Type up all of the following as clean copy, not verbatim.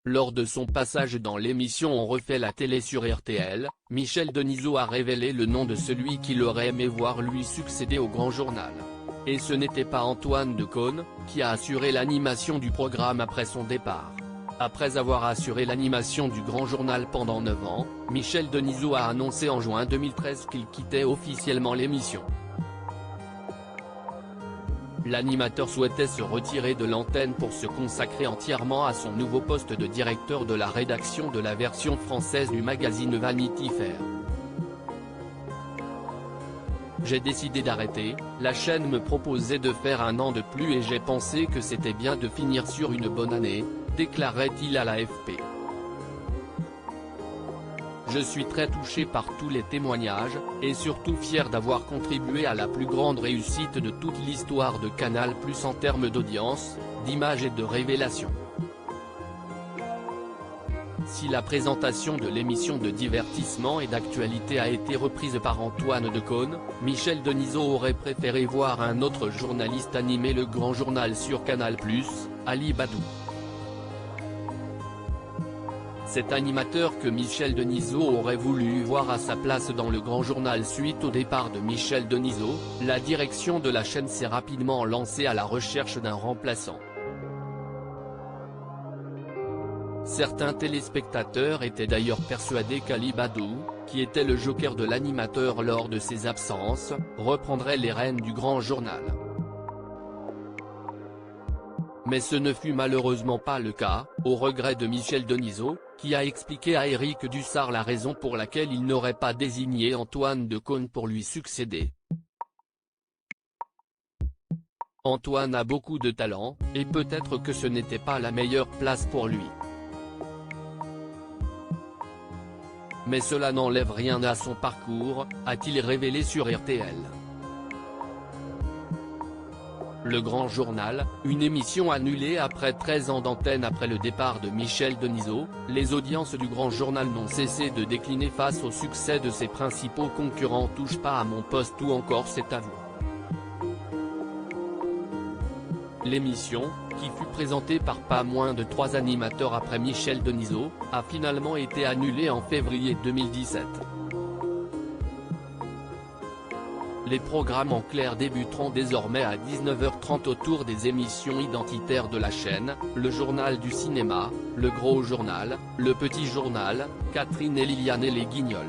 Lors de son passage dans l'émission On refait la télé sur RTL, Michel Denisot a révélé le nom de celui qu'il aurait aimé voir lui succéder au Grand Journal. Et ce n'était pas Antoine Decaune, qui a assuré l'animation du programme après son départ. Après avoir assuré l'animation du Grand Journal pendant 9 ans, Michel Denisot a annoncé en juin 2013 qu'il quittait officiellement l'émission. L'animateur souhaitait se retirer de l'antenne pour se consacrer entièrement à son nouveau poste de directeur de la rédaction de la version française du magazine Vanity Fair. J'ai décidé d'arrêter, la chaîne me proposait de faire 1 an de plus et j'ai pensé que c'était bien de finir sur une bonne année, déclarait-il à l'AFP. Je suis très touché par tous les témoignages, et surtout fier d'avoir contribué à la plus grande réussite de toute l'histoire de Canal+ en termes d'audience, d'image et de révélation. Si la présentation de l'émission de divertissement et d'actualité a été reprise par Antoine Decaune, Michel Denisot aurait préféré voir un autre journaliste animer le Grand Journal sur Canal+, Ali Badou. Cet animateur que Michel Denisot aurait voulu voir à sa place dans le Grand Journal suite au départ de Michel Denisot, la direction de la chaîne s'est rapidement lancée à la recherche d'un remplaçant. Certains téléspectateurs étaient d'ailleurs persuadés qu'Ali Badou, qui était le joker de l'animateur lors de ses absences, reprendrait les rênes du Grand Journal. Mais ce ne fut malheureusement pas le cas, au regret de Michel Denisot, qui a expliqué à Éric Dussart la raison pour laquelle il n'aurait pas désigné Antoine Decaune pour lui succéder. Antoine a beaucoup de talent, et peut-être que ce n'était pas la meilleure place pour lui. Mais cela n'enlève rien à son parcours, a-t-il révélé sur RTL. Le Grand Journal, une émission annulée après 13 ans d'antenne après le départ de Michel Denisot, les audiences du Grand Journal n'ont cessé de décliner face au succès de ses principaux concurrents Touche pas à mon poste ou encore C'est à vous. L'émission, qui fut présentée par pas moins de 3 animateurs après Michel Denisot, a finalement été annulée en février 2017. Les programmes en clair débuteront désormais à 19h30 autour des émissions identitaires de la chaîne, le Journal du cinéma, le Gros Journal, le Petit Journal, Catherine et Liliane et les Guignols.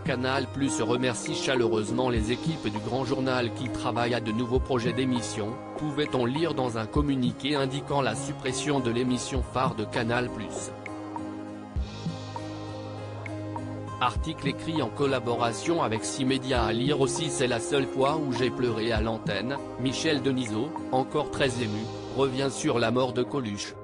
Canal+ remercie chaleureusement les équipes du Grand Journal qui travaillent à de nouveaux projets d'émissions, pouvait-on lire dans un communiqué indiquant la suppression de l'émission phare de Canal+. Article écrit en collaboration avec 6 médias à lire aussi. C'est la seule fois où j'ai pleuré à l'antenne, Michel Denisot, encore très ému, revient sur la mort de Coluche.